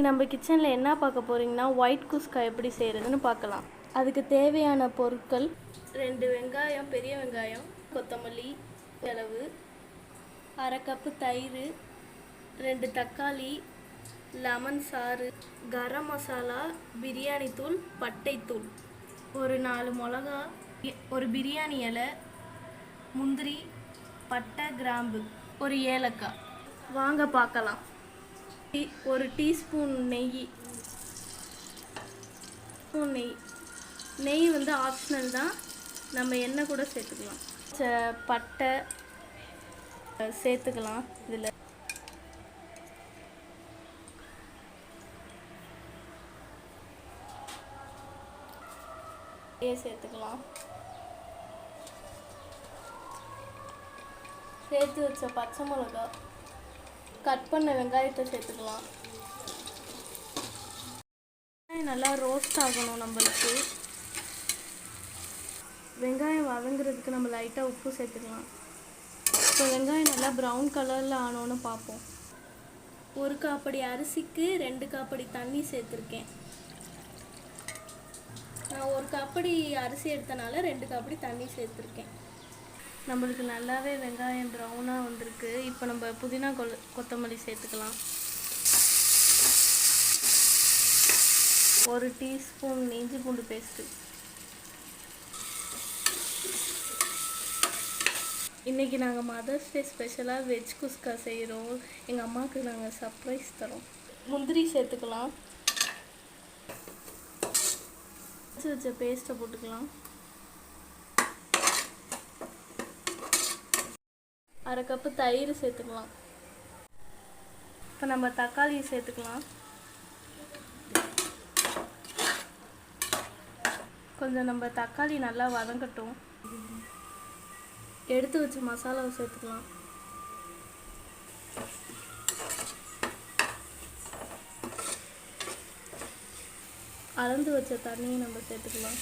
நம்ம கிச்சனில் என்ன பார்க்க போகிறீங்கன்னா ஒயிட் குஸ்கா எப்படி செய்கிறதுன்னு பார்க்கலாம். அதுக்கு தேவையான பொருட்கள் 2 வெங்காயம், பெரிய வெங்காயம், கொத்தமல்லி அளவு, 1/2 கப்பு தயிர், 2 தக்காளி, லெமன் சாறு, கரம் மசாலா, பிரியாணி தூள், பட்டைத்தூள், ஒரு 4 மிளகா, ஒரு பிரியாணி இலை, முந்திரி, பட்டை, கிராம்பு, ஒரு ஏலக்காய். வாங்க பார்க்கலாம். ஒரு டீஸ்பூன் நெய். நெய் வந்து ஆப்ஷனல் தான், நம்ம எண்ணெய் கூட சேர்த்துக்கலாம். பட்டை சேர்த்துக்கலாம். இதில் சேர்த்துக்கலாம். சேர்த்து வச்ச பச்சை மிளகா, கட் பண்ண வெங்காயத்தை சேர்த்துக்கலாம். நல்லா ரோஸ்ட் ஆகணும். நம்மளுக்கு வெங்காயம் வதங்குறதுக்கு நம்ம லைட்டாக உப்பு சேர்த்துக்கலாம். இப்போ வெங்காயம் நல்லா ப்ரௌன் கலரில் ஆனோன்னு பார்ப்போம். 1 காப்படி அரிசிக்கு 2 காப்படி தண்ணி சேர்த்துருக்கேன். நான் 1 காப்படி அரிசி எடுத்தனால 2 காப்படி தண்ணி சேர்த்துருக்கேன். நம்மளுக்கு நல்லாவே வெங்காயம் ப்ரௌனாக வந்திருக்கு. இப்போ நம்ம புதினா கொத்தமல்லி சேர்த்துக்கலாம். 1 டீஸ்பூன் இஞ்சி பூண்டு பேஸ்ட்டு. இன்றைக்கி நாங்கள் மதர்ஸ் டே ஸ்பெஷலாக வெஜ் குஸ்கா செய்கிறோம். எங்கள் அம்மாவுக்கு நாங்கள் சர்ப்ரைஸ் தரோம். முந்திரி சேர்த்துக்கலாம். வச்ச பேஸ்ட்டை போட்டுக்கலாம். 1/2 கப்பு தயிர் சேர்த்துக்கலாம். இப்போ நம்ம தக்காளி சேர்த்துக்கலாம். கொஞ்சம் நம்ம தக்காளி நல்லா வதங்கட்டும். எடுத்து வச்ச மசாலாவை சேர்த்துக்கலாம். அளந்து வச்ச தண்ணியை நம்ம சேர்த்துக்கலாம்.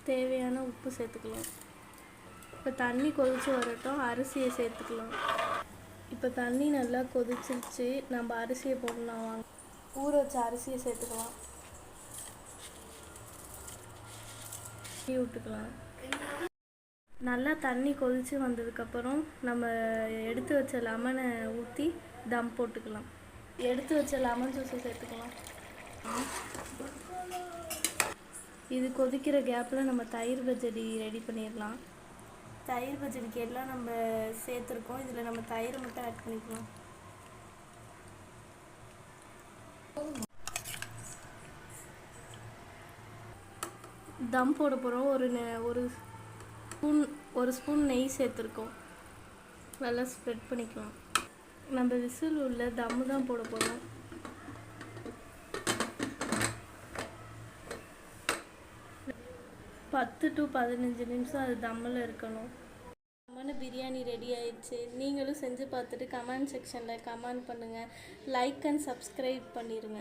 தேவையான உப்பு சேர்த்துக்கலாம். இப்போ தண்ணி கொதித்து வரட்டும், அரிசியை சேர்த்துக்கலாம். இப்போ தண்ணி நல்லா கொதிச்சிருச்சு, நம்ம அரிசியை போடலாம். வாங்க, ஊற வச்ச அரிசியை சேர்த்துக்கலாம். விட்டுக்கலாம். நல்லா தண்ணி கொதித்து வந்ததுக்கப்புறம் நம்ம எடுத்து வச்ச லெமனை ஊற்றி தம் போட்டுக்கலாம். எடுத்து வச்ச லெமன் ஜூஸை சேர்த்துக்கலாம். இது கொதிக்கிற கேப்பில் நம்ம தயிர் பச்சடி ரெடி பண்ணிடலாம். தயிர் பச்சடிக்கு எல்லாம் நம்ம சேர்த்துருக்கோம். இதில் நம்ம தயிர் மட்டும் ஆட் பண்ணிக்கலாம். தம் போட போகிறோம். ஒரு ஸ்பூன் நெய் சேர்த்துருக்கோம். நல்லா ஸ்ப்ரெட் பண்ணிக்கலாம். நம்ம விசில் உள்ள தம்மு தான் போட போகிறோம். பத்து to 15 நிமிஷம் அது தம்மில் இருக்கணும். பிரியாணி ரெடி ஆயிடுச்சு. நீங்களும் செஞ்சு பார்த்துட்டு கமெண்ட் செக்ஷனில் கமெண்ட் பண்ணுங்கள். லைக் அண்ட் சப்ஸ்கிரைப் பண்ணிடுங்க.